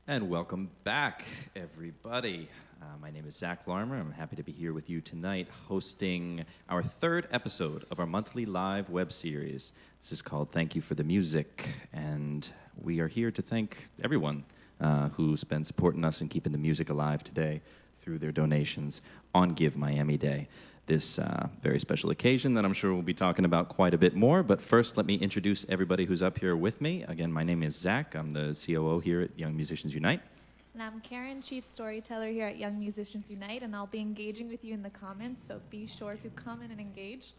And welcome back, everybody. My name is Zach Larmer. I'm happy to be here with you tonight hosting our third episode of our monthly live web series. This is called Thank You for the Music, and we are here to thank everyone who's been supporting us and keeping the music alive today through their donations on Give Miami-Dade. This very special occasion that I'm sure we'll be talking about quite a bit more. But first, let me introduce everybody who's up here with me. Again, my name is Zach. I'm the COO here at Young Musicians Unite. And I'm Karen, Chief Storyteller here at Young Musicians Unite, and I'll be engaging with you in the comments, so be sure to comment and engage.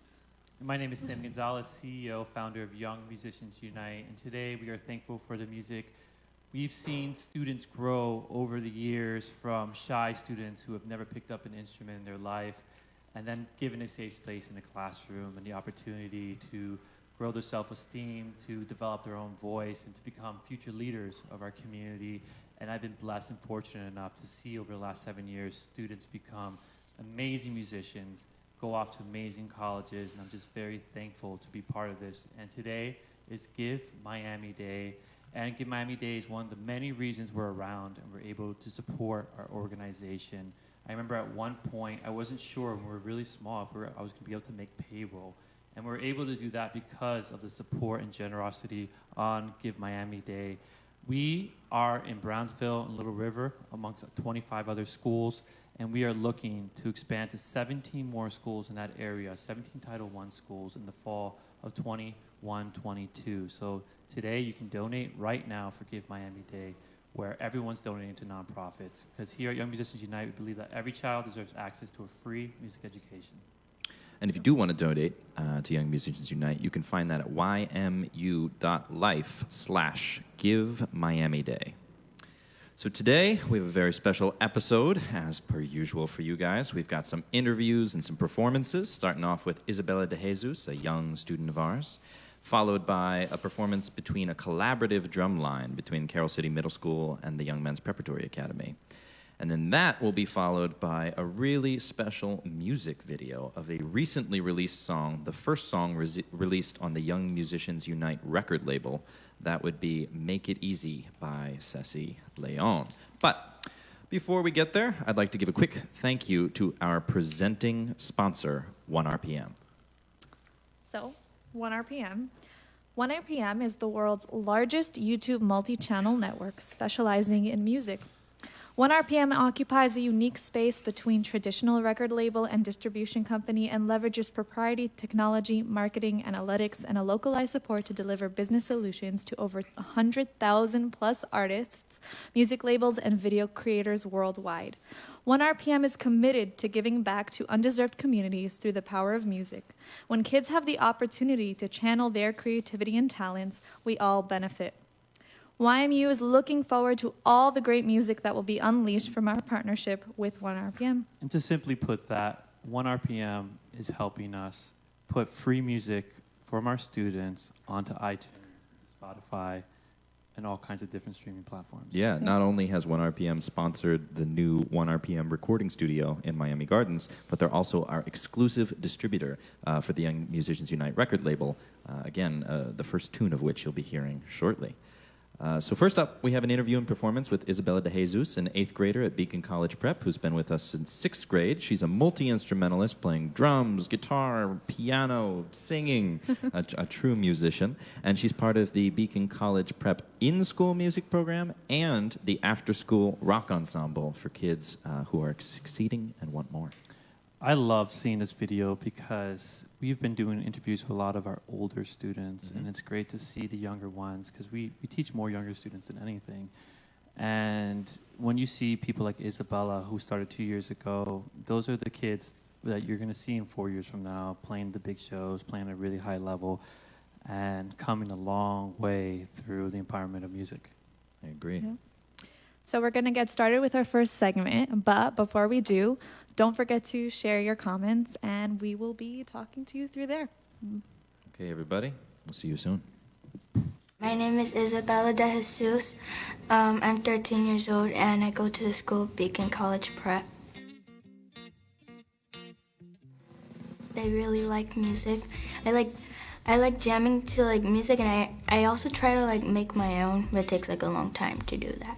My name is Sam Gonzalez, CEO, founder of Young Musicians Unite, and today we are thankful for the music. We've seen students grow over the years from shy students who have never picked up an instrument in their life, and then given a safe space in the classroom and the opportunity to grow their self-esteem, to develop their own voice, and to become future leaders of our community. And I've been blessed and fortunate enough to see over the last 7 years students become amazing musicians, go off to amazing colleges, and I'm just very thankful to be part of this. And today is Give Miami-Dade. And Give Miami-Dade is one of the many reasons we're around and we're able to support our organization. I remember at one point, I wasn't sure when we were really small if I was going to be able to make payroll. And we were able to do that because of the support and generosity on Give Miami-Dade. We are in Brownsville and Little River amongst 25 other schools, and we are looking to expand to 17 more schools in that area, 17 Title I schools in the fall of 21-22. So today you can donate right now for Give Miami-Dade, where everyone's donating to nonprofits. Because here at Young Musicians Unite, we believe that every child deserves access to a free music education. And if you do want to donate to Young Musicians Unite, you can find that at ymu.life/GiveMiamiDay. So today, we have a very special episode, as per usual for you guys. We've got some interviews and some performances, starting off with Isabella de Jesus, a young student of ours, followed by a performance between a collaborative drumline between Carroll City Middle School and the Young Men's Preparatory Academy. And then that will be followed by a really special music video of a recently released song, the first song released on the Young Musicians Unite record label. That would be Make It Easy by Ceci Leon. But before we get there, I'd like to give a quick thank you to our presenting sponsor, 1RPM. So, 1RPM. 1RPM is the world's largest YouTube multi-channel network specializing in music. 1RPM occupies a unique space between traditional record label and distribution company and leverages proprietary technology, marketing, analytics, and a localized support to deliver business solutions to over 100,000 plus artists, music labels, and video creators worldwide. 1RPM is committed to giving back to undeserved communities through the power of music. When kids have the opportunity to channel their creativity and talents, we all benefit. YMU is looking forward to all the great music that will be unleashed from our partnership with 1RPM. And to simply put that, 1RPM is helping us put free music from our students onto iTunes, Spotify, and all kinds of different streaming platforms. Yeah, not only has 1RPM sponsored the new 1RPM recording studio in Miami Gardens, but they're also our exclusive distributor for the Young Musicians Unite record label, again, the first tune of which you'll be hearing shortly. So first up, we have an interview and performance with Isabella de Jesus, an 8th grader at Beacon College Prep who's been with us since 6th grade. She's a multi-instrumentalist playing drums, guitar, piano, singing, a true musician. And she's part of the Beacon College Prep in-school music program and the after-school rock ensemble for kids who are succeeding and want more. I love seeing this video because we've been doing interviews with a lot of our older students, and it's great to see the younger ones because we teach more younger students than anything. And when you see people like Isabella, who started 2 years ago, those are the kids that you're going to see in 4 years from now playing the big shows, playing at a really high level, and coming a long way through the empowerment of music. I agree. Yeah. So we're going to get started with our first segment, but before we do, don't forget to share your comments, and we will be talking to you through there. Okay, everybody. We'll see you soon. My name is Isabella de Jesus. I'm 13 years old, and I go to the school Beacon College Prep. I really like music. I like jamming to like music, and I also try to like make my own, but it takes like a long time to do that.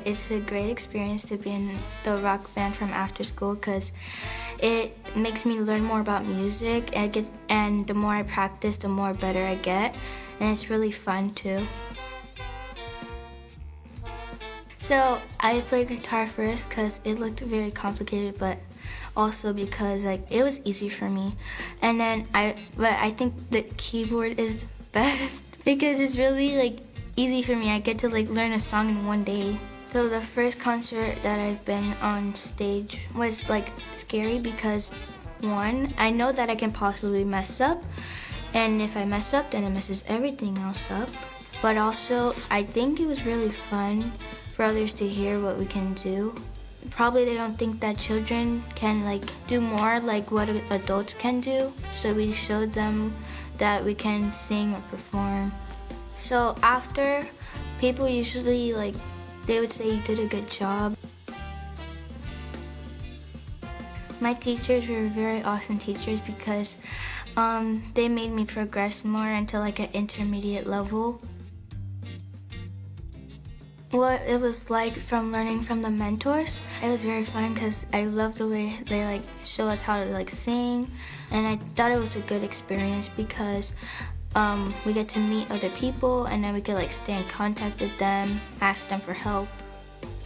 It's a great experience to be in the rock band from after school because it makes me learn more about music, and the more I practice, the more better I get, and it's really fun too. So I played guitar first because it looked very complicated, but also because it was easy for me. And then I think the keyboard is the best because it's really easy for me. I get to learn a song in one day. So the first concert that I've been on stage was scary because one, I know that I can possibly mess up, and if I mess up, then it messes everything else up. But also, I think it was really fun for others to hear what we can do. Probably they don't think that children can do more what adults can do, so we showed them that we can sing or perform. So after, people usually they would say you did a good job. My teachers were very awesome teachers because they made me progress more into an intermediate level. What it was like from learning from the mentors, it was very fun because I love the way they show us how to sing, and I thought it was a good experience because we get to meet other people, and then we could stay in contact with them, ask them for help.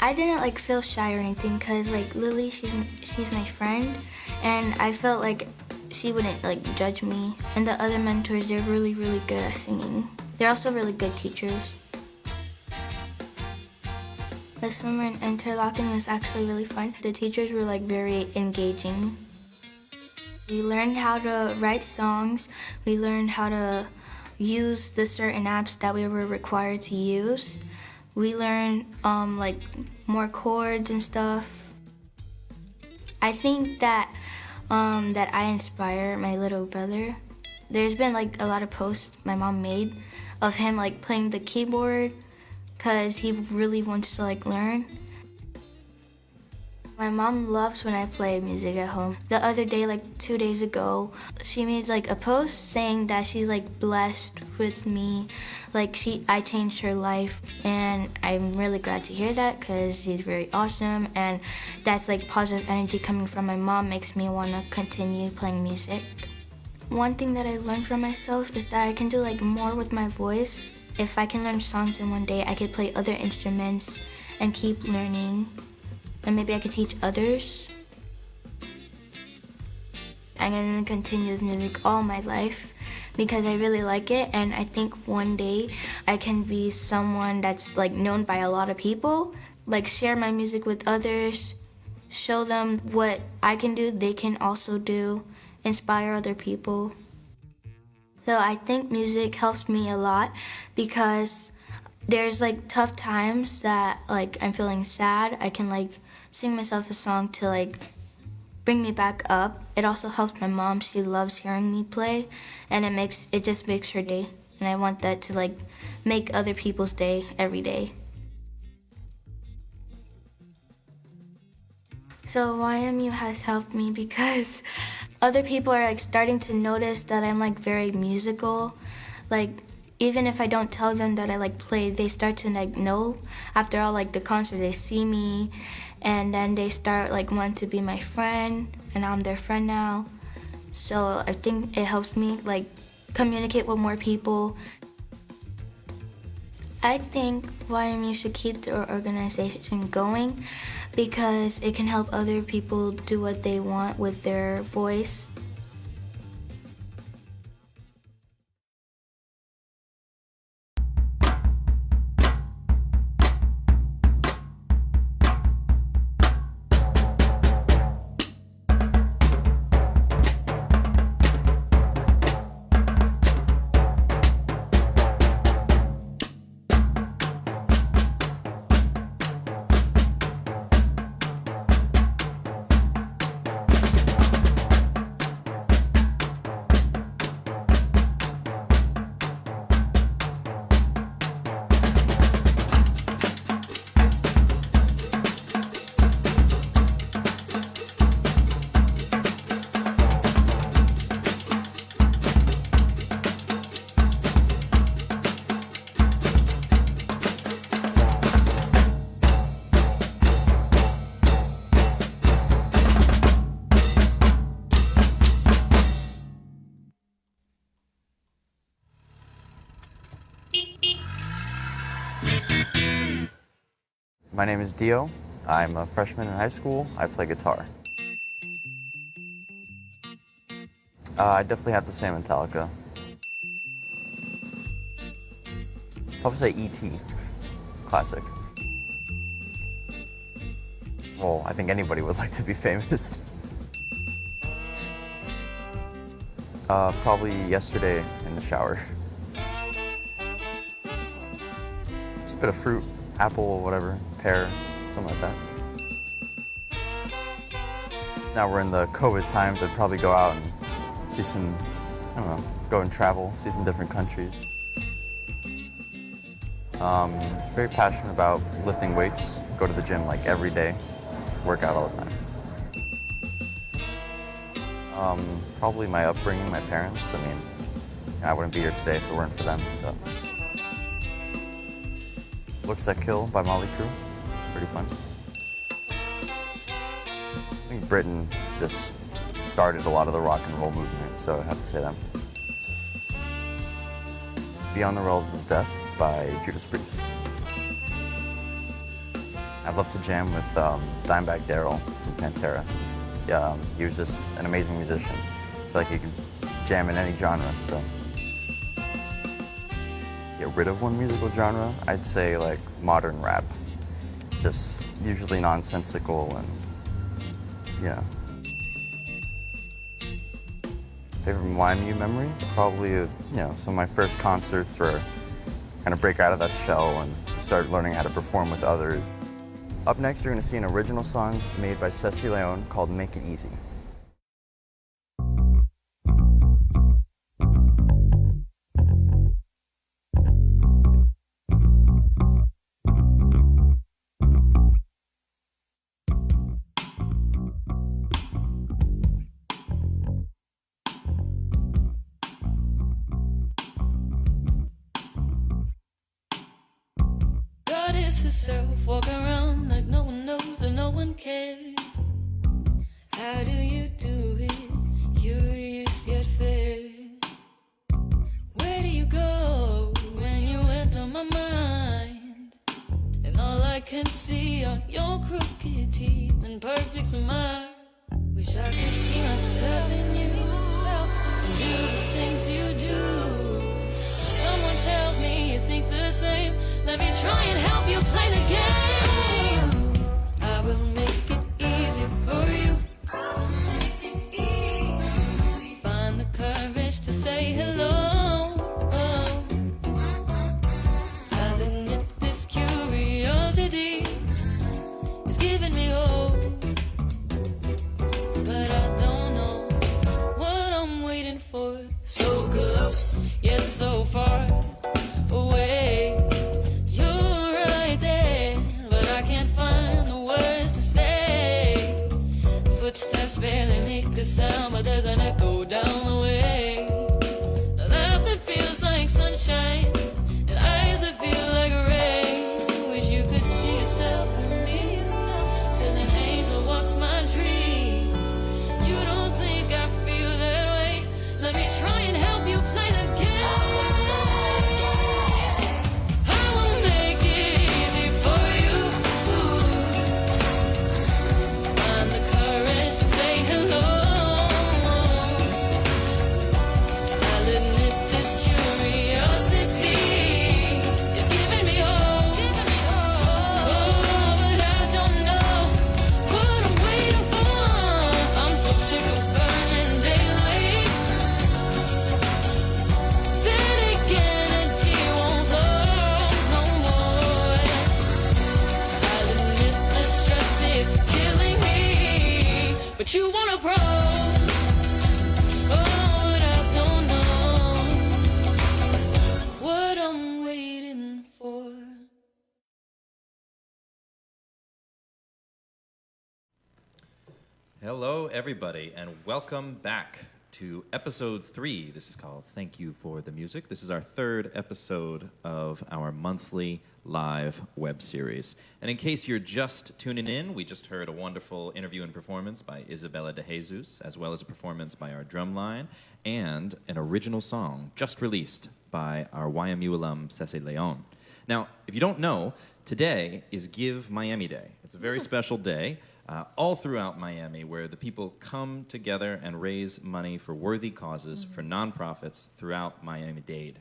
I didn't feel shy or anything because Lily, she's my friend, and I felt she wouldn't judge me. And the other mentors, they're really, really good at singing. They're also really good teachers. The summer in Interlaken was actually really fun. The teachers were very engaging. We learned how to write songs. We learned how to use the certain apps that we were required to use. We learned more chords and stuff. I think that that I inspire my little brother. There's been a lot of posts my mom made of him playing the keyboard because he really wants to learn. My mom loves when I play music at home. The other day, 2 days ago, she made a post saying that she's blessed with me. I changed her life, and I'm really glad to hear that because she's very awesome, and that's positive energy coming from my mom makes me want to continue playing music. One thing that I learned from myself is that I can do more with my voice. If I can learn songs in one day, I could play other instruments and keep learning. And maybe I could teach others. I'm going to continue with music all my life because I really like it, and I think one day I can be someone that's known by a lot of people, share my music with others, show them what I can do, they can also do, inspire other people. So I think music helps me a lot because there's tough times that I'm feeling sad. I can sing myself a song to bring me back up. It also helps my mom. She loves hearing me play, and it just makes her day. And I want that to make other people's day every day. So YMU has helped me because other people are starting to notice that I'm very musical. Even if I don't tell them that I play, they start to know. After all the concert, they see me, and then they start want to be my friend, and I'm their friend now. So I think it helps me communicate with more people. I think YMU should keep the organization going because it can help other people do what they want with their voice. My name is Deo. I'm a freshman in high school. I play guitar. I definitely have to say Metallica. Probably say E.T. Classic. Well, I think anybody would like to be famous. Probably yesterday in the shower. Just a bit of fruit, apple, whatever, pear, something like that. Now we're in the COVID times, I'd probably go out and see some, I don't know, go and travel, see some different countries. Very passionate about lifting weights, go to the gym like every day, work out all the time. Probably my upbringing, my parents. I mean, I wouldn't be here today if it weren't for them, so. Looks That Kill by Motley Crue, pretty fun. I think Britain just started a lot of the rock and roll movement, so I have to say them. Beyond the Realm of Death by Judas Priest. I'd love to jam with Dimebag Darrell from Pantera. Yeah, he was just an amazing musician. I feel like he could jam in any genre, so. Get rid of one musical genre, I'd say like modern rap. Just usually nonsensical and, you know. Favorite YMU memory? Probably, some of my first concerts where I kind of break out of that shell and start learning how to perform with others. Up next, you're going to see an original song made by Ceci called Make It Easy. Yourself, walk around like no one knows and no one cares. How do you do it? Curious yet fair. Where do you go when you enter my mind? And all I can see are your crooked teeth and perfect smile. Wish I could see myself in you and do the things you do. Someone tells me you think the same. Let me try and help you play the game. I will make it easy for you. Find the courage to say hello. I'll admit this curiosity is giving me hope, but I don't know what I'm waiting for. So close, yet so far away. Footsteps barely make a sound, but there's an echo down the way. A laugh that feels like sunshine, and eyes that feel like rain. Wish you could see yourself in me, 'cause an angel walks my dream. You don't think I feel that way? Let me try and help you play the game. I will make it easy for you. Find the courage to say hello. I'll admit this curiosity is giving me hope. Oh, but I don't know what I'm waiting for. I'm so sick of burning daylight. Static energy won't flow no more. I'll admit the stress is killing me, but you want a pro. Oh, but I don't know what I'm waiting for. Hello, everybody, and welcome back to episode 3. This is called Thank You for the Music. This is our third episode of our monthly live web series. And in case you're just tuning in, we just heard a wonderful interview and performance by Isabella de Jesus, as well as a performance by our Drumline, and an original song just released by our YMU alum, Ceci. Now, if you don't know, today is Give Miami Day. It's a very special day all throughout Miami where the people come together and raise money for worthy causes for nonprofits throughout Miami-Dade.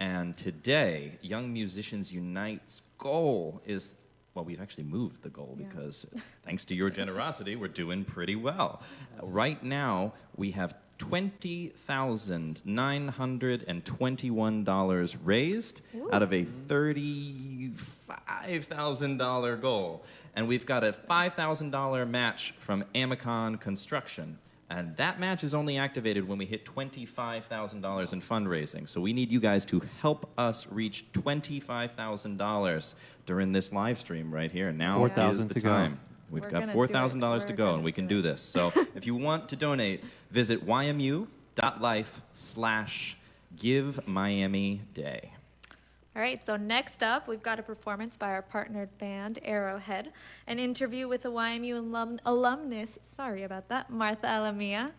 And today, Young Musicians Unite's goal is, well, we've actually moved the goal because thanks to your generosity, we're doing pretty well. Right now, we have $20,921 raised out of a $35,000 goal. And we've got a $5,000 match from Amicon Construction. And that match is only activated when we hit $25,000 in fundraising. So we need you guys to help us reach $25,000 during this live stream right here. Now is the time. We've got $4,000 to go, and we can do this. So if you want to donate, visit ymu.life/GiveMiamiDay. All right, so next up, we've got a performance by our partnered band, Arrowhead, an interview with a YMU alumnus, sorry about that, Martha Alamilla,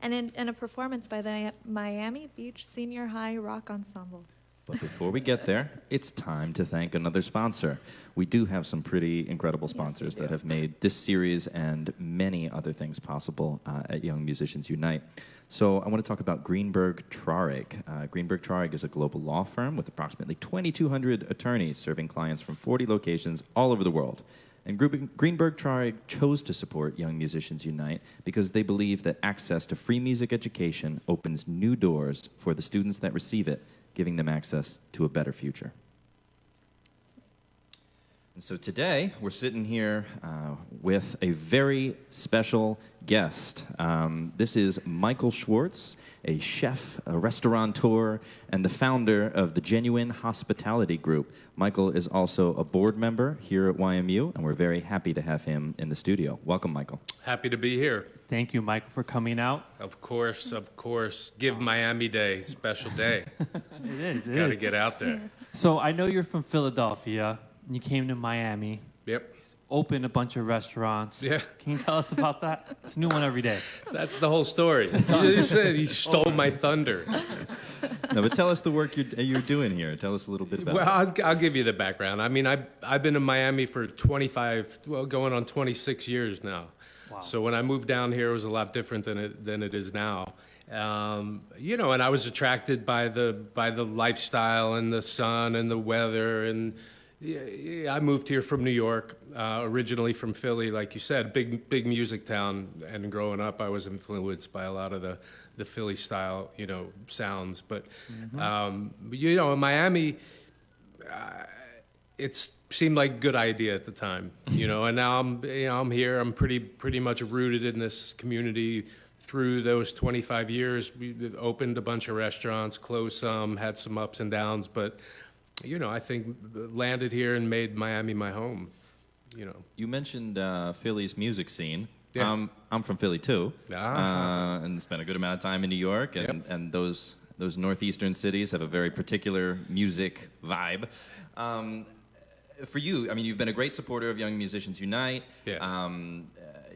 and a performance by the Miami Beach Senior High Rock Ensemble. But before we get there, it's time to thank another sponsor. We do have some pretty incredible sponsors that have made this series and many other things possible at Young Musicians Unite. So I want to talk about Greenberg Traurig. Greenberg Traurig is a global law firm with approximately 2,200 attorneys serving clients from 40 locations all over the world. And Greenberg Traurig chose to support Young Musicians Unite because they believe that access to free music education opens new doors for the students that receive it, giving them access to a better future. And so today, we're sitting here with a very special guest. This is Michael Schwartz, a chef, a restaurateur, and the founder of the Genuine Hospitality Group. Michael is also a board member here at YMU, and we're very happy to have him in the studio. Welcome, Michael. Happy to be here. Thank you, Michael, for coming out. Of course, of course. Give Miami Day, special day. It is. Got to get out there. So I know you're from Philadelphia, and you came to Miami. Yep. Opened a bunch of restaurants. Yeah. Can you tell us about that? It's a new one every day. That's the whole story. You said you stole my thunder. No, but tell us the work you're doing here. Tell us a little bit about it. Well, I'll give you the background. I mean, I've been in Miami for 25, well, going on 26 years now. Wow. So when I moved down here, it was a lot different than it is now. You know, and I was attracted by the lifestyle and the sun and the weather, and I moved here from New York, originally from Philly, like you said, big music town. And growing up, I was influenced by a lot of the Philly style, you know, sounds. But you know, in Miami, it seemed like a good idea at the time, you know. And now I'm here. I'm pretty much rooted in this community. Through those 25 years, we opened a bunch of restaurants, closed some, had some ups and downs, but you know, I think landed here and made Miami my home, you know. You mentioned Philly's music scene. Yeah. I'm from Philly too, Ah. and spent a good amount of time in New York, and those northeastern cities have a very particular music vibe. For you, I mean, you've been a great supporter of Young Musicians Unite. Yeah.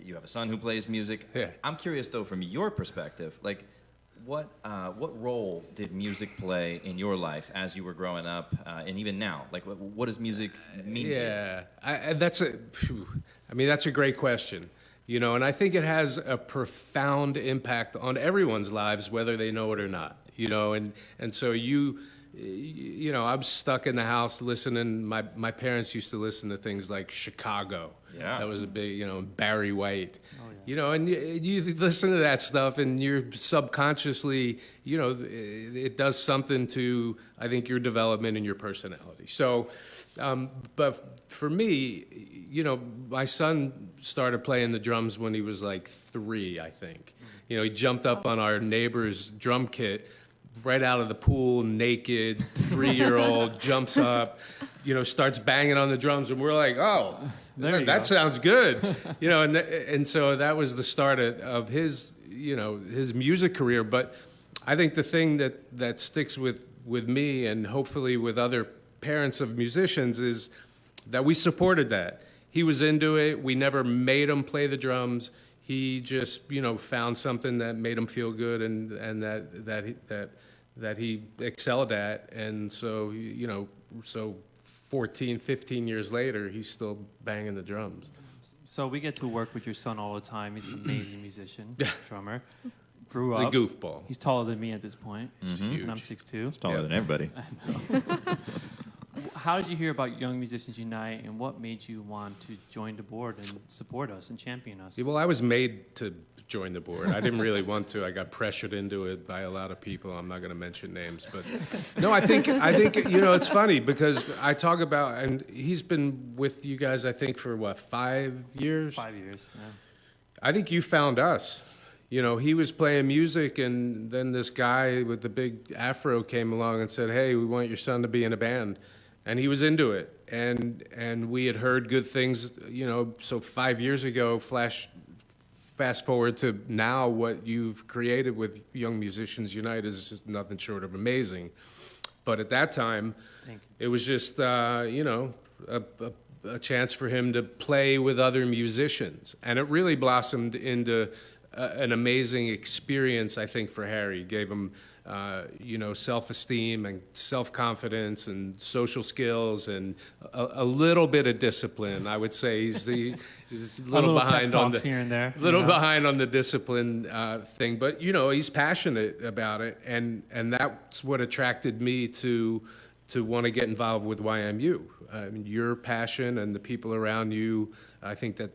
You have a son who plays music. Yeah. I'm curious though, from your perspective, like, what role did music play in your life as you were growing up, and even now? Like, what does music mean to you? Yeah, that's a great question, you know, and I think it has a profound impact on everyone's lives, whether they know it or not, you know, and so you know, I'm stuck in the house listening. My parents used to listen to things like Chicago. Yeah. That was a big, you know, Barry White. Oh, yeah. You know, and you listen to that stuff, and you're subconsciously, you know, it does something to, I think, your development and your personality. So, but for me, you know, my son started playing the drums when he was like 3, I think. You know, he jumped up on our neighbor's drum kit right out of the pool, naked, 3-year-old, jumps up, you know, starts banging on the drums, and we're like, oh, that sounds good, you know, and so that was the start of his, you know, his music career. But I think the thing that sticks with me, and hopefully with other parents of musicians, is that we supported that. He was into it. We never made him play the drums. He just, you know, found something that made him feel good, and that he excelled at. And so, you know, so 14, 15 years later, he's still banging the drums. So we get to work with your son all the time. He's an amazing musician, drummer. Grew He's a up. goofball. He's taller than me at this point. Huge. And I'm 6'2". Taller than everybody. How did you hear about Young Musicians Unite, and what made you want to join the board and support us and champion us? Yeah, well, I was made to join the board. I didn't really want to. I got pressured into it by a lot of people. I'm not going to mention names, but no, I think it's funny because I talk about, and he's been with you guys, I think, for what, 5 years? 5 years. Yeah. I think you found us. He was playing music, and then this guy with the big afro came along and said, "Hey, we want your son to be in a band." And he was into it, and we had heard good things, so 5 years ago, fast forward to now, what you've created with Young Musicians Unite is just nothing short of amazing. But at that time, it was just, a chance for him to play with other musicians. And it really blossomed into an amazing experience, I think, for Harry. It gave him self-esteem and self-confidence and social skills and a little bit of discipline. I would say he's a little behind on the here and there, behind on the discipline thing, but he's passionate about it, and that's what attracted me to want to get involved with YMU. Your passion and the people around you, I think that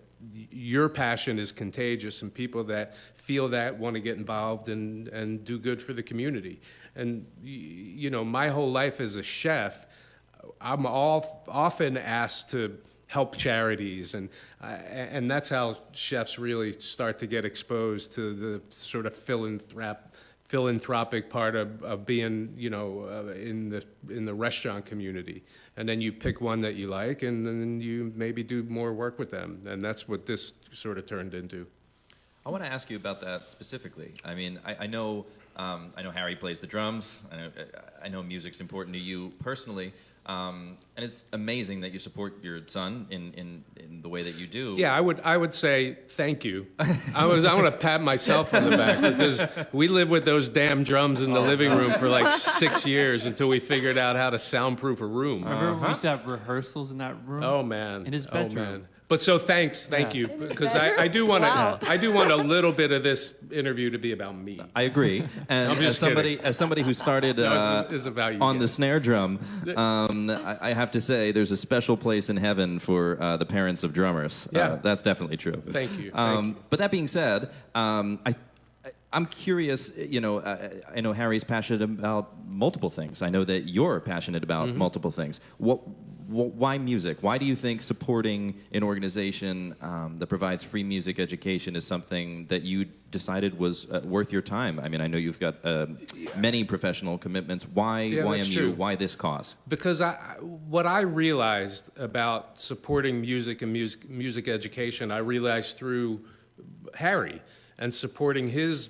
your passion is contagious, and people that feel that want to get involved and do good for the community. And my whole life as a chef, I'm often asked to help charities, and that's how chefs really start to get exposed to the sort of philanthropic part of being, in the restaurant community. And then you pick one that you like, and then you maybe do more work with them. And that's what this sort of turned into. I want to ask you about that specifically. I mean, I know Harry plays the drums. I know music's important to you personally. And it's amazing that you support your son in the way that you do. Yeah, I would say thank you. I want to pat myself on the back because we lived with those damn drums in the living room for like 6 years until we figured out how to soundproof a room. Remember we used to have rehearsals in that room? Oh man, in his bedroom. Oh, man. But so thank you, because I do want Wow. I do want a little bit of this interview to be about me. I agree. And I'm just as somebody who started No, it's about you on the guys. snare drum, I have to say there's a special place in heaven for the parents of drummers. Yeah. That's definitely true. Thank you. But that being said, I'm curious, I know Harry's passionate about multiple things. I know that you're passionate about multiple things. Why music? Why do you think supporting an organization that provides free music education is something that you decided was worth your time? I mean, I know you've got many professional commitments. Why that's true. YMU? Why this cause? Because what I realized about supporting music and music education, I realized through Harry and supporting his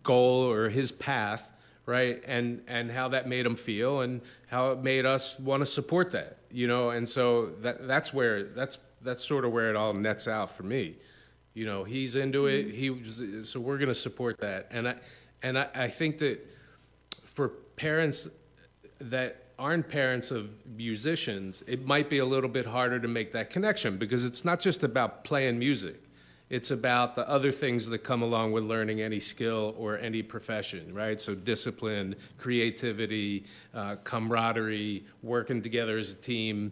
goal or his path, right? And how that made him feel and how it made us want to support that, And so that's sort of where it all nets out for me. He's into it. So we're going to support that. And I think that for parents that aren't parents of musicians, it might be a little bit harder to make that connection because it's not just about playing music. It's about the other things that come along with learning any skill or any profession, right? So discipline, creativity, camaraderie, working together as a team,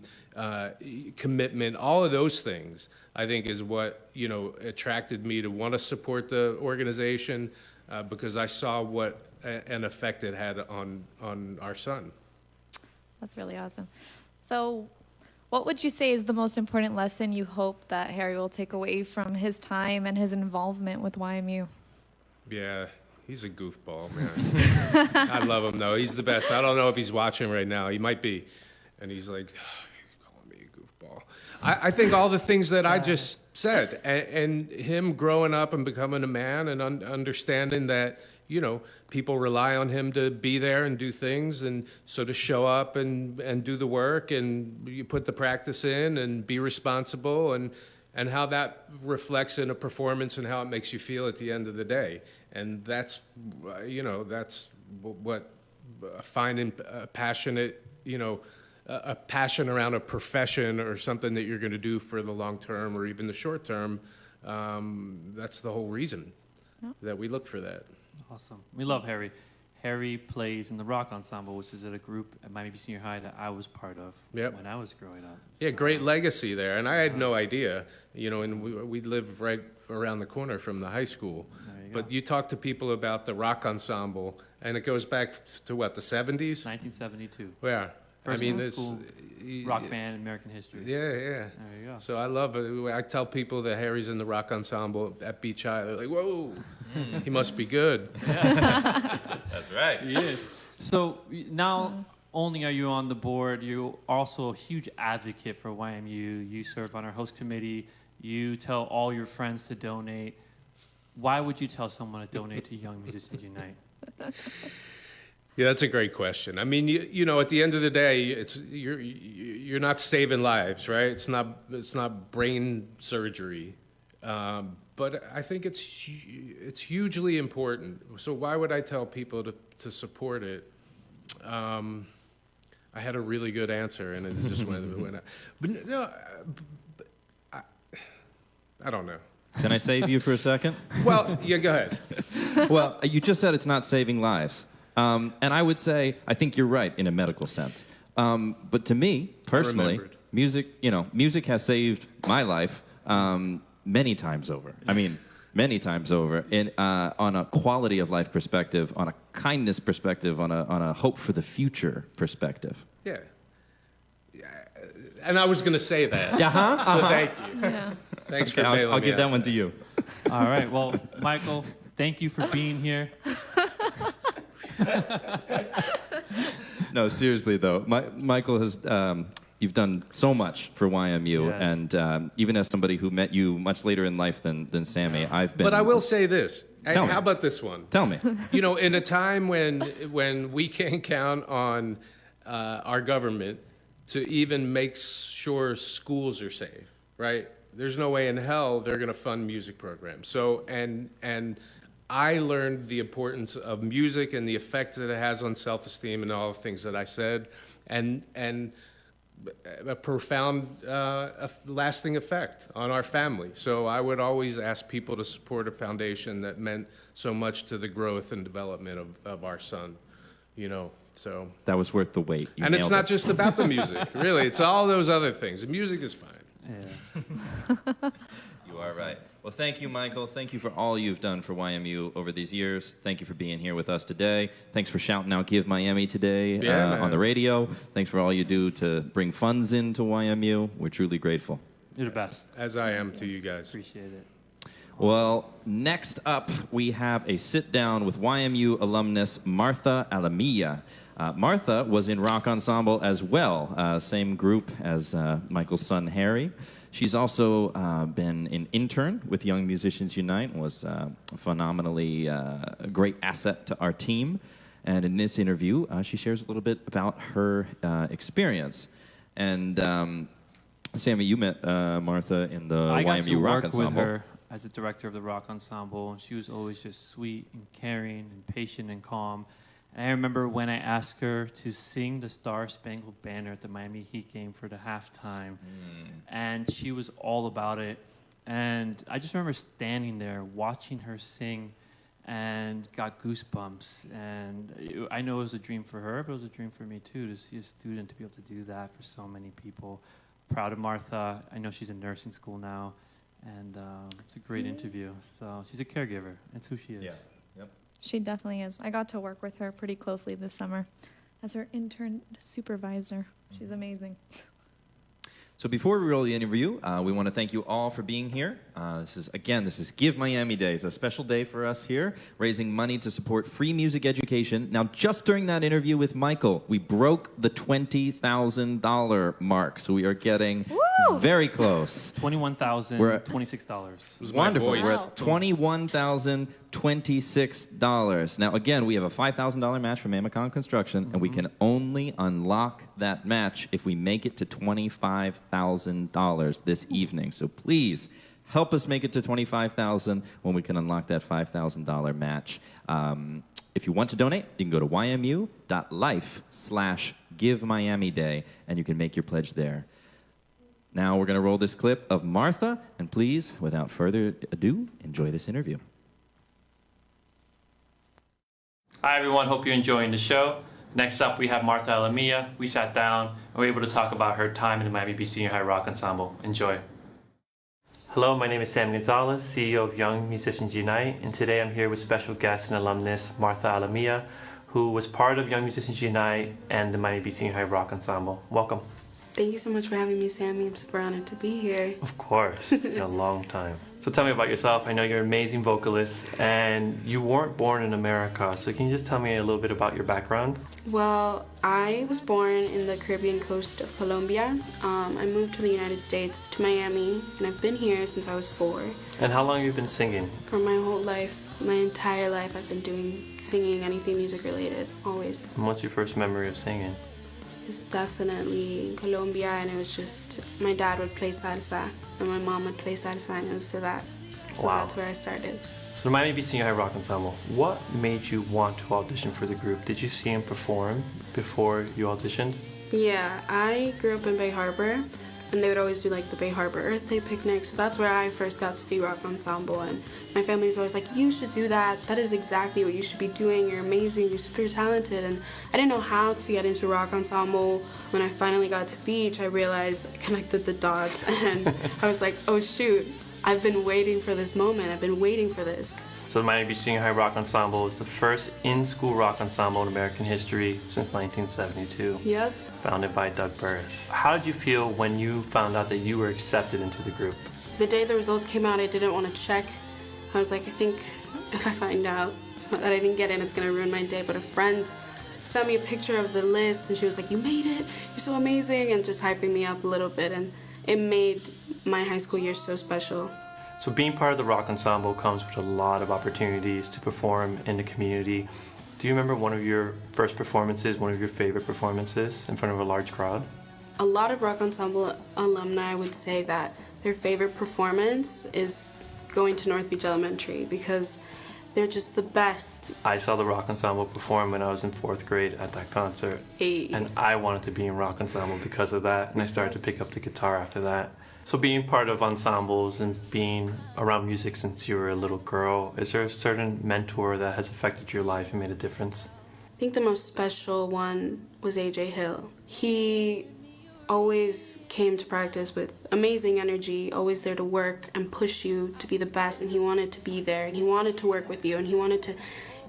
commitment, all of those things, I think is what, attracted me to want to support the organization because I saw what an effect it had on our son. That's really awesome. So what would you say is the most important lesson you hope that Harry will take away from his time and his involvement with YMU? Yeah, he's a goofball, man. I love him, though. He's the best. I don't know if he's watching right now. He might be. And he's like, he's calling me a goofball. I think all the things that I just said, and him growing up and becoming a man and understanding that, people rely on him to be there and do things, and so to show up and do the work, and you put the practice in and be responsible, and how that reflects in a performance and how it makes you feel at the end of the day. And that's, that's what finding passionate, a passion around a profession or something that you're going to do for the long term or even the short term, that's the whole reason that we look for that. Awesome. We love Harry. Harry plays in the rock ensemble, which is at a group at Miami Senior High that I was part of when I was growing up. Yeah, great legacy there. And I had no idea, you know, and we live right around the corner from the high school. But you talk to people about the rock ensemble, and it goes back to what, the 70s? 1972. Yeah. First I mean, school rock band in American history. Yeah, yeah. There you go. So I love it. I tell people that Harry's in the rock ensemble at Beach High. They're like, whoa, he must be good. That's right. He is. So now, only are you on the board, you're also a huge advocate for YMU. You serve on our host committee. You tell all your friends to donate. Why would you tell someone to donate to Young Musicians Unite? Yeah, that's a great question. I mean, you know, at the end of the day, you're not saving lives, right? It's not brain surgery, but I think it's hugely important. So why would I tell people to support it? I had a really good answer, and it just went out. But no, I don't know. Can I save you for a second? Well, yeah, go ahead. Well, you just said it's not saving lives. And I would say, I think you're right in a medical sense. But to me, personally, music has saved my life many times over. I mean, many times over. On a quality of life perspective, on a kindness perspective, on a hope for the future perspective. Yeah. And I was going to say that. Yeah, So thank you. Yeah. Thanks for Okay, bailing I'll me give out. that one to you. All right. Well, Michael, thank you for being here. No, seriously though, Michael has. You've done so much for YMU, Yes. and even as somebody who met you much later in life than Sammy, I've been. But I will say this. Tell me. How about this one? Tell me. You know, in a time when we can't count on our government to even make sure schools are safe, right? There's no way in hell they're going to fund music programs. So, and I learned the importance of music and the effect that it has on self-esteem and all the things that I said, and a profound, lasting effect on our family. So I would always ask people to support a foundation that meant so much to the growth and development of our son, you know. So That was worth the wait. You and it's nailed not it. just about the music, really. It's all those other things. The music is fine. Yeah. You are right. Well, thank you, Michael. Thank you for all you've done for YMU over these years. Thank you for being here with us today. Thanks for shouting out Give Miami today on the radio. Thanks for all you do to bring funds into YMU. We're truly grateful. You're the best. As I am to you guys. Appreciate it. Well, next up, we have a sit-down with YMU alumnus Martha Alamilla. Martha was in rock ensemble as well, same group as Michael's son, Harry. She's also been an intern with Young Musicians Unite, was a phenomenally great asset to our team. And in this interview, she shares a little bit about her experience. And Sammy, you met Martha in the I got YMU to Rock work Ensemble. with her as a director of the rock ensemble, and she was always just sweet and caring and patient and calm. And I remember when I asked her to sing the Star Spangled Banner at the Miami Heat game for the halftime, and she was all about it. And I just remember standing there watching her sing and got goosebumps. And I know it was a dream for her, but it was a dream for me too, to see a student to be able to do that for so many people. Proud of Martha. I know she's in nursing school now, and it's a great interview. So she's a caregiver. That's who she is. Yeah. Yep. She definitely is. I got to work with her pretty closely this summer as her intern supervisor. She's amazing. So before we roll the interview, we want to thank you all for being here. This is Give Miami Day. It's a special day for us here, raising money to support free music education. Now, just during that interview with Michael, we broke the $20,000 mark, so we are getting very close. $21,026. It was Wonderful. my voice. We're at $21,026. Now, again, we have a $5,000 match from Amacon Construction, and we can only unlock that match if we make it to $25,000 this evening. So please help us make it to $25,000 when we can unlock that $5,000 match. If you want to donate, you can go to ymu.life/GiveMiami-Day, and you can make your pledge there. Now we're going to roll this clip of Martha, and please, without further ado, enjoy this interview. Hi everyone, hope you're enjoying the show. Next up we have Martha Alamilla. We sat down and we were able to talk about her time in the Miami-Dade Senior High Rock Ensemble. Enjoy. Hello, my name is Sam Gonzalez, CEO of Young Musicians Unite, and today I'm here with special guest and alumnus Martha Alamilla, who was part of Young Musicians Unite and the Miami-Dade Senior High Rock Ensemble. Welcome. Thank you so much for having me, Sammy. I'm super honored to be here. Of course, in a long time. So tell me about yourself. I know you're an amazing vocalist, and you weren't born in America, so can you just tell me a little bit about your background? Well, I was born in the Caribbean coast of Colombia. I moved to the United States, to Miami, and I've been here since I was 4. And how long have you been singing? For my whole life, my entire life, I've been singing anything music related, always. And what's your first memory of singing? It's definitely in Colombia, and it was just, my dad would play salsa, and my mom would play salsa, and it was to that. So Wow. That's where I started. So the Miami-Dade Senior High Rock Ensemble, what made you want to audition for the group? Did you see him perform before you auditioned? Yeah, I grew up in Bay Harbor, and they would always do like the Bay Harbor Earth Day picnic, so that's where I first got to see Rock Ensemble, and my family was always like, you should do that, that is exactly what you should be doing, you're amazing, you're super talented, and I didn't know how to get into Rock Ensemble. When I finally got to Beach, I realized I connected the dots, and I was like, oh shoot, I've been waiting for this moment, I've been waiting for this. So the Miami-Dade Senior High Rock Ensemble is the first in-school rock ensemble in American history since 1972. Yep. Founded by Doug Burris. How did you feel when you found out that you were accepted into the group? The day the results came out, I didn't want to check. I was like, I think if I find out that I didn't get in, it's gonna ruin my day. But a friend sent me a picture of the list, and she was like, you made it, you're so amazing, and just hyping me up a little bit, and it made my high school year so special. So being part of the rock ensemble comes with a lot of opportunities to perform in the community. Do you remember one of your first performances, one of your favorite performances in front of a large crowd? A lot of Rock Ensemble alumni would say that their favorite performance is going to North Beach Elementary because they're just the best. I saw the rock ensemble perform when I was in 4th grade at that concert. Hey. And I wanted to be in rock ensemble because of that, and I started to pick up the guitar after that. So being part of ensembles and being around music since you were a little girl, is there a certain mentor that has affected your life and made a difference? I think the most special one was AJ Hill. He always came to practice with amazing energy, always there to work and push you to be the best, and he wanted to be there, and he wanted to work with you, and he wanted to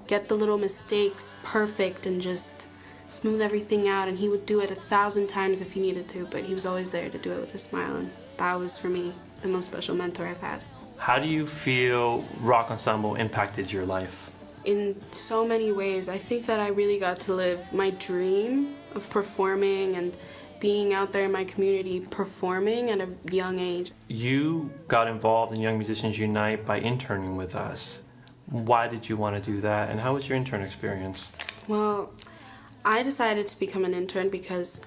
get the little mistakes perfect and just smooth everything out, and he would do it 1,000 times if he needed to, but he was always there to do it with a smile, and that was, for me, the most special mentor I've had. How do you feel rock ensemble impacted your life? In so many ways. I think that I really got to live my dream of performing and being out there in my community performing at a young age. You got involved in Young Musicians Unite by interning with us. Why did you want to do that, and how was your intern experience? Well, I decided to become an intern because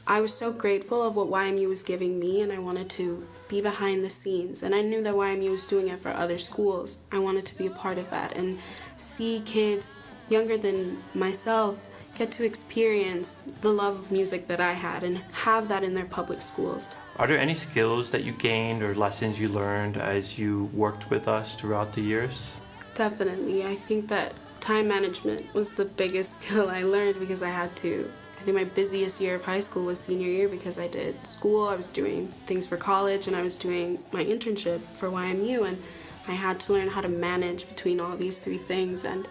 I was so grateful of what YMU was giving me, and I wanted to be behind the scenes. And I knew that YMU was doing it for other schools. I wanted to be a part of that and see kids younger than myself get to experience the love of music that I had and have that in their public schools. Are there any skills that you gained or lessons you learned as you worked with us throughout the years? Definitely. I think that time management was the biggest skill I learned because I think my busiest year of high school was senior year because I did school, I was doing things for college, and I was doing my internship for YMU, and I had to learn how to manage between all these 3 things, and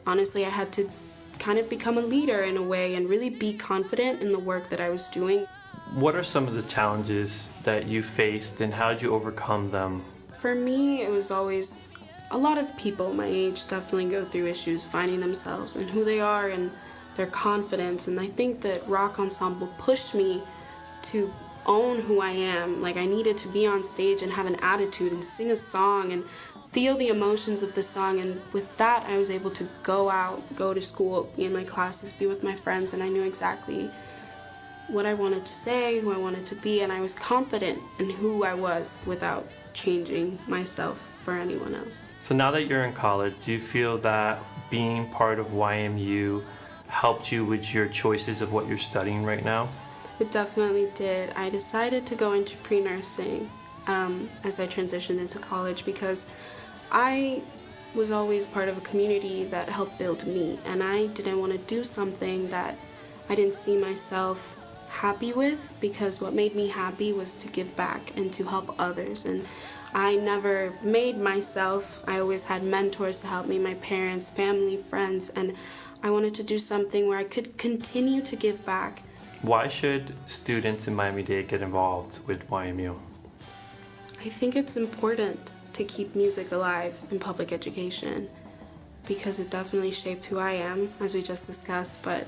honestly I had to kind of become a leader in a way and really be confident in the work that I was doing. What are some of the challenges that you faced, and how did you overcome them? For me, it was always, a lot of people my age definitely go through issues finding themselves and who they are and their confidence, and I think that Rock Ensemble pushed me to own who I am. Like, I needed to be on stage and have an attitude and sing a song and feel the emotions of the song, and with that I was able to go out, go to school, be in my classes, be with my friends, and I knew exactly what I wanted to say, who I wanted to be, and I was confident in who I was without changing myself for anyone else. So now that you're in college, do you feel that being part of YMU helped you with your choices of what you're studying right now? It definitely did. I decided to go into pre-nursing as I transitioned into college because I was always part of a community that helped build me, and I didn't want to do something that I didn't see myself happy with, because what made me happy was to give back and to help others. And I never made myself. I always had mentors to help me, my parents, family, friends, and I wanted to do something where I could continue to give back. Why should students in Miami-Dade get involved with YMU? I think it's important to keep music alive in public education because it definitely shaped who I am, as we just discussed, but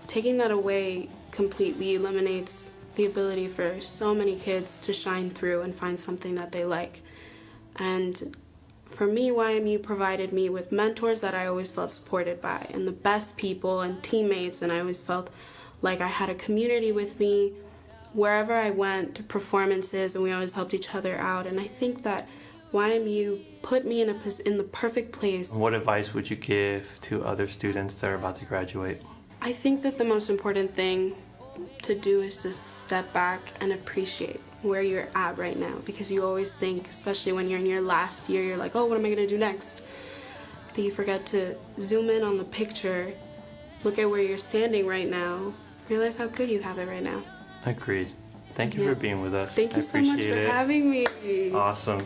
taking that away completely eliminates the ability for so many kids to shine through and find something that they like. And for me, YMU provided me with mentors that I always felt supported by, and the best people and teammates, and I always felt like I had a community with me wherever I went to performances, and we always helped each other out. And I think that YMU put me in the perfect place. What advice would you give to other students that are about to graduate? I think that the most important thing to do is to step back and appreciate where you're at right now, because you always think, especially when you're in your last year, you're like, oh, what am I going to do next? That you forget to zoom in on the picture, look at where you're standing right now, realize how good you have it right now. Agreed. Thank you for being with us. Thank you so much for having me. Awesome.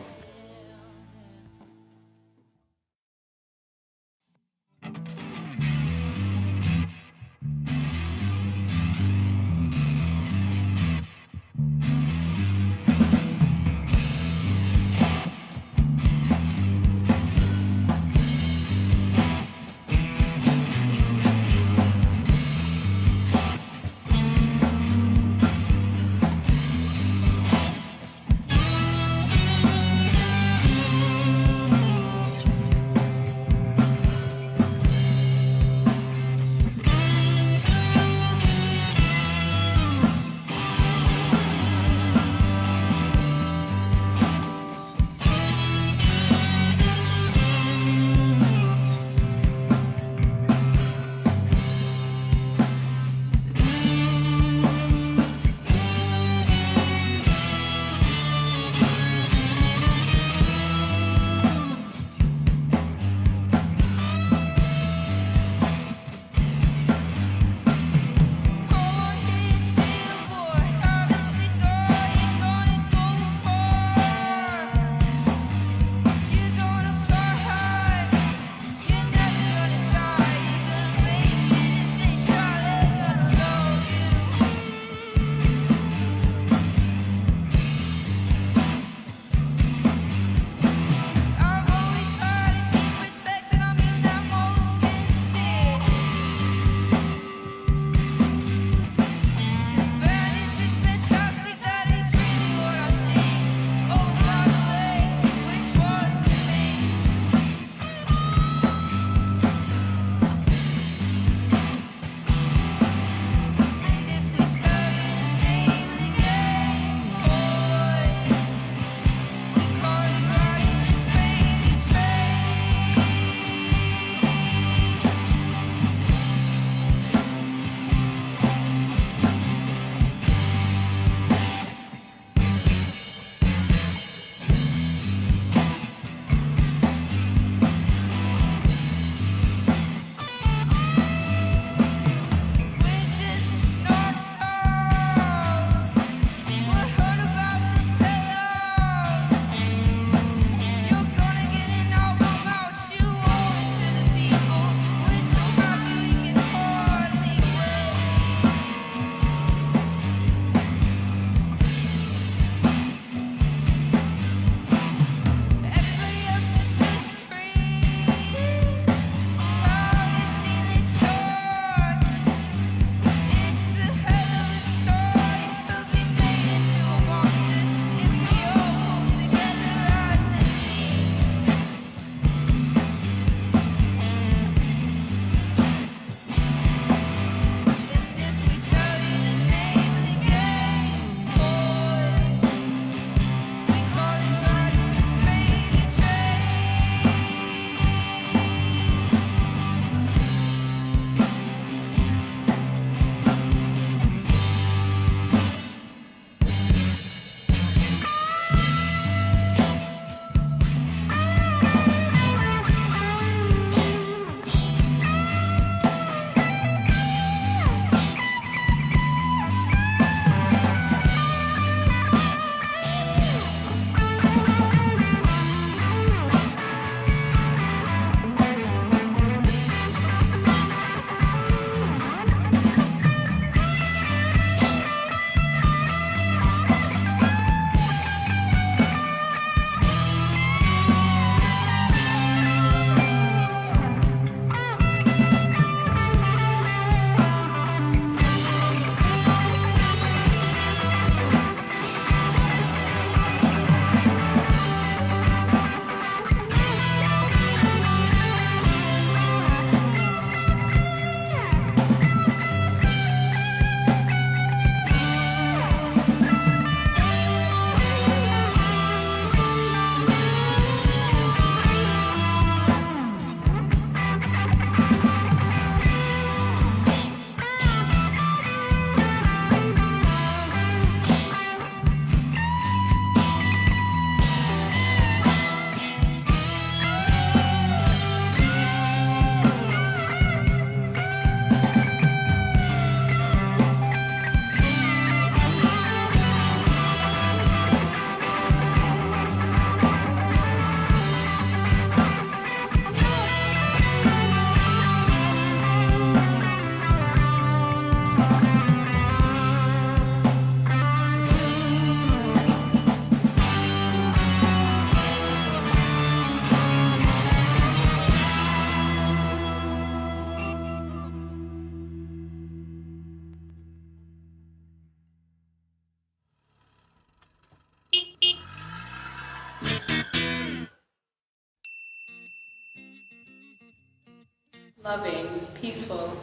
Loving, peaceful,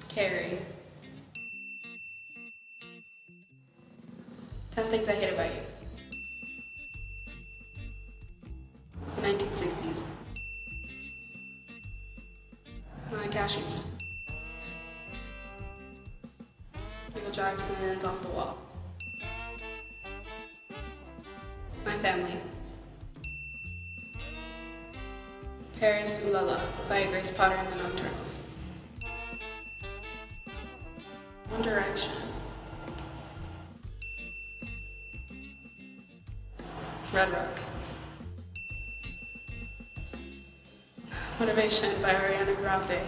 caring. 10 things I hate about you. The 1960s. Cashews. Michael Jackson's Off the Wall. My family. Paris Ooh La La by Grace Potter and the Nocturnals. One Direction. Red Rock. Motivation by Ariana Grande.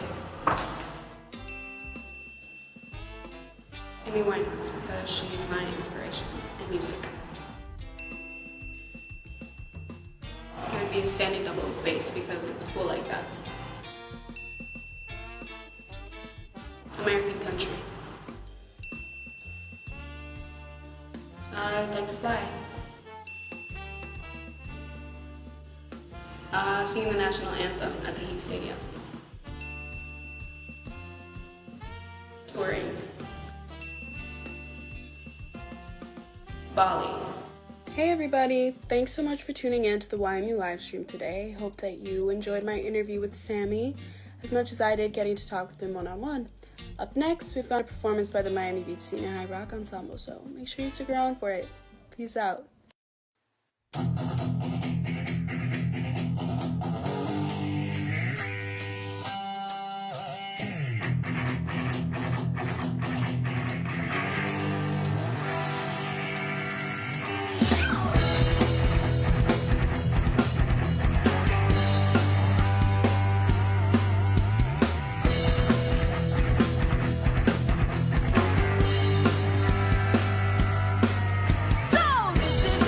Amy Winehouse because she's my inspiration in music. It would be a standing double bass because it's cool like that. American country. I'd like to fly. Singing the national anthem at the Heat Stadium. Touring. Bali. Hey everybody, thanks so much for tuning in to the YMU livestream today. Hope that you enjoyed my interview with Sammy as much as I did getting to talk with him one-on-one. Up next, we've got a performance by the Miami-Dade Senior High Rock Ensemble, so make sure you stick around for it. Peace out. So this is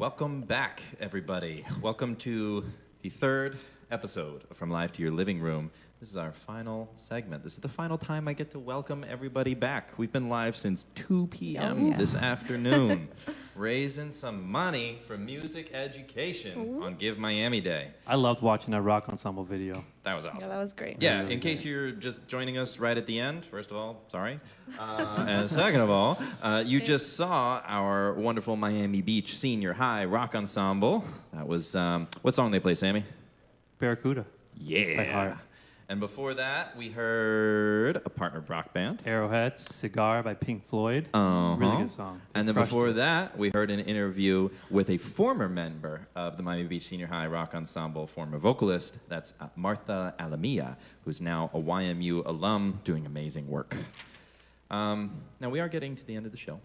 Welcome back, everybody. Welcome to the third episode of From Live to Your Living Room. This is our final segment. This is the final time I get to welcome everybody back. We've been live since 2 p.m. this afternoon, raising some money for music education on Give Miami Day. I loved watching that rock ensemble video. That was awesome. Yeah, that was great. Yeah, in case you're just joining us right at the end, first of all, sorry. And second of all, you just saw our wonderful Miami Beach Senior High rock ensemble. That was, what song they play, Sammy? Barracuda. Yeah. By heart. And before that, we heard a partner rock band. Arrowhead, Cigar by Pink Floyd. Uh-huh. Really good song. And then Crushed before it. that, we heard an interview with a former member of the Miami Beach Senior High Rock Ensemble, former vocalist. That's Martha Alamilla, who's now a YMU alum doing amazing work. Now, we are getting to the end of the show,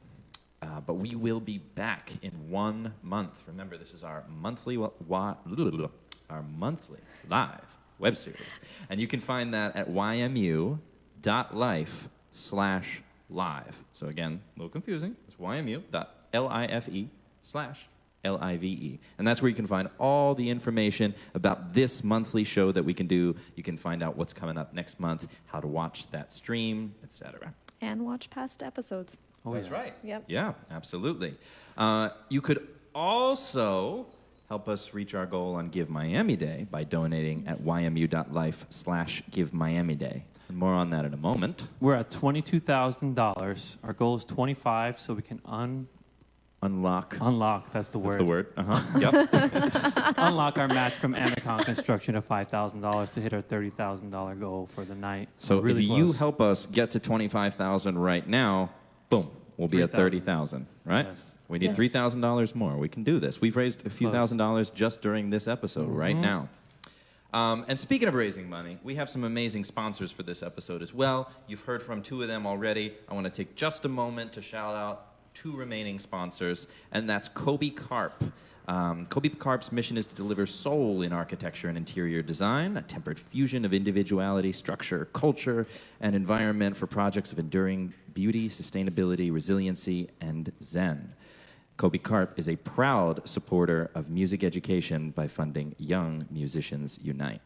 but we will be back in 1 month. Remember, this is our monthly live web series. And you can find that at ymu.life/live. So again, a little confusing. It's ymu.life/live. And that's where you can find all the information about this monthly show that we can do. You can find out what's coming up next month, how to watch that stream, etc. And watch past episodes. Oh, That's yeah. right. Yep. Yeah, absolutely. You could also help us reach our goal on Give Miami Day by donating at ymu.life/GiveMiamiDay. And more on that in a moment. We're at $22,000. Our goal is 25, so we can Unlock. unlock. That's the word. That's the word. Yep. Unlock our match from Amicon Construction of $5,000 to hit our $30,000 goal for the night. So We're really if you close. help us get to 25,000 right now, boom, we'll be at 30,000, right? Yes. We need $3,000 more. We can do this. We've raised a few Close. $1,000s just during this episode right now. And speaking of raising money, we have some amazing sponsors for this episode as well. You've heard from 2 of them already. I want to take just a moment to shout out 2 remaining sponsors, and that's Kobe Karp. Kobe Karp's mission is to deliver soul in architecture and interior design, a tempered fusion of individuality, structure, culture, and environment for projects of enduring beauty, sustainability, resiliency, and Zen. Kobe Karp is a proud supporter of music education by funding Young Musicians Unite.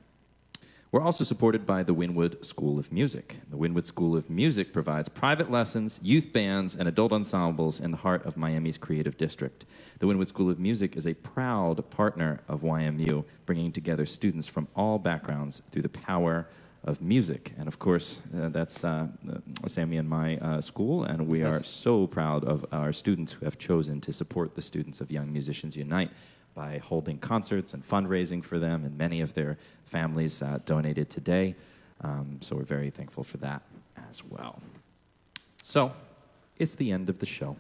We're also supported by the Wynwood School of Music. The Wynwood School of Music provides private lessons, youth bands, and adult ensembles in the heart of Miami's creative district. The Wynwood School of Music is a proud partner of YMU, bringing together students from all backgrounds through the power of music. And of course, that's Sammy and my school, and we are so proud of our students who have chosen to support the students of Young Musicians Unite by holding concerts and fundraising for them, and many of their families donated today. So we're very thankful for that as well. So it's the end of the show.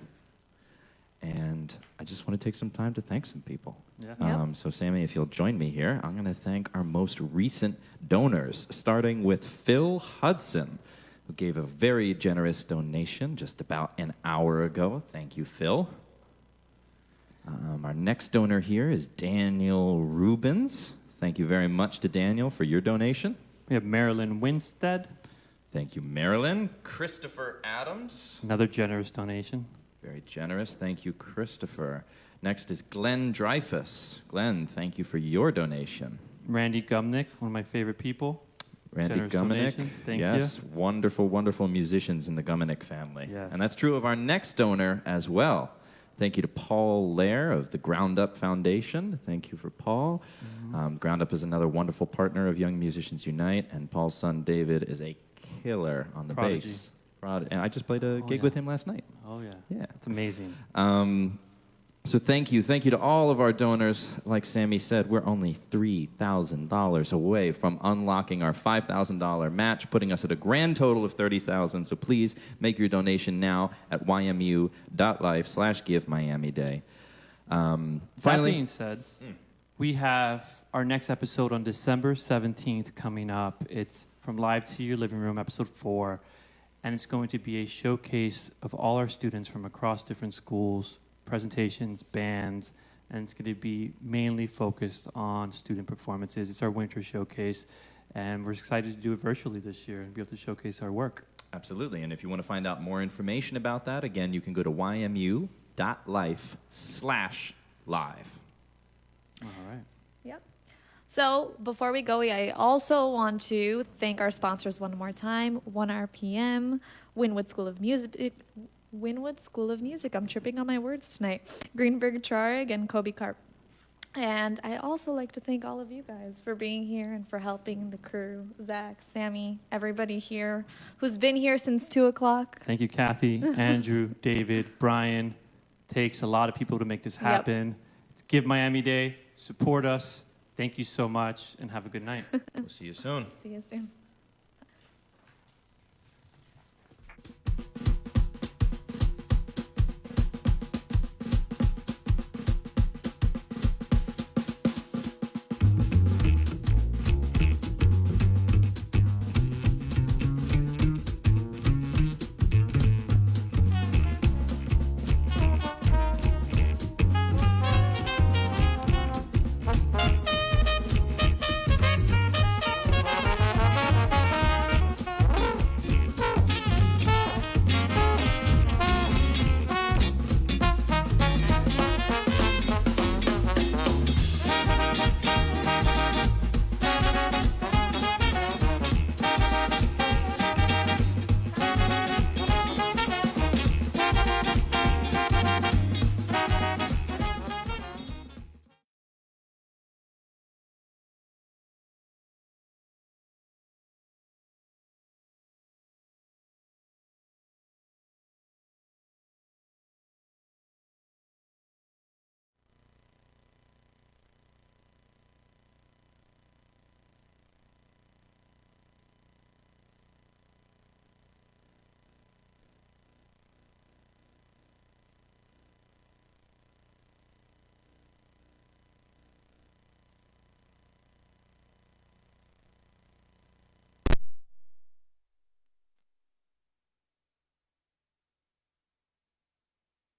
And I just want to take some time to thank some people. Yeah. So Sammy, if you'll join me here, I'm going to thank our most recent donors, starting with Phil Hudson, who gave a very generous donation just about an hour ago. Thank you, Phil. Our next donor here is Daniel Rubens. Thank you very much to Daniel for your donation. We have Marilyn Winstead. Thank you, Marilyn. Christopher Adams. Another generous donation. Very generous. Thank you, Christopher. Next is Glenn Dreyfus. Glenn, thank you for your donation. Randy Gumnick, one of my favorite people. Randy Generous Gumnick. donation. Thank yes, wonderful, wonderful musicians in the Gumnick family. Yes. And that's true of our next donor as well. Thank you to Paul Lair of the Ground Up Foundation. Thank you for Paul. Ground Up is another wonderful partner of Young Musicians Unite, and Paul's son David is a killer on the Prodigy. bass. And I just played a gig yeah. with him last night. Oh, yeah. Yeah. It's amazing. So thank you to all of our donors. Like Sammy said, we're only $3,000 away from unlocking our $5,000 match, putting us at a grand total of $30,000. So please make your donation now at ymu.life/GiveMiamiDay. That Finally, being said, we have our next episode on December 17th coming up. It's From Live to Your Living Room, episode 4. And it's going to be a showcase of all our students from across different schools, presentations, bands, and it's going to be mainly focused on student performances. It's our winter showcase, and we're excited to do it virtually this year and be able to showcase our work. absolutely. And if you want to find out more information about that, again, you can go to ymu.life/live. live. All right. Yep. So before we go, I also want to thank our sponsors one more time. 1RPM, Wynwood School of Music. I'm tripping on my words tonight. Greenberg Trarg and Kobe Karp. And I also like to thank all of you guys for being here and for helping the crew, Zach, Sammy, everybody here who's been here since 2 o'clock. Thank you, Kathy, Andrew, David, Brian. Takes a lot of people to make this happen. Give Miami-Dade, support us. Thank you so much, and have a good night. We'll see you soon. See you soon.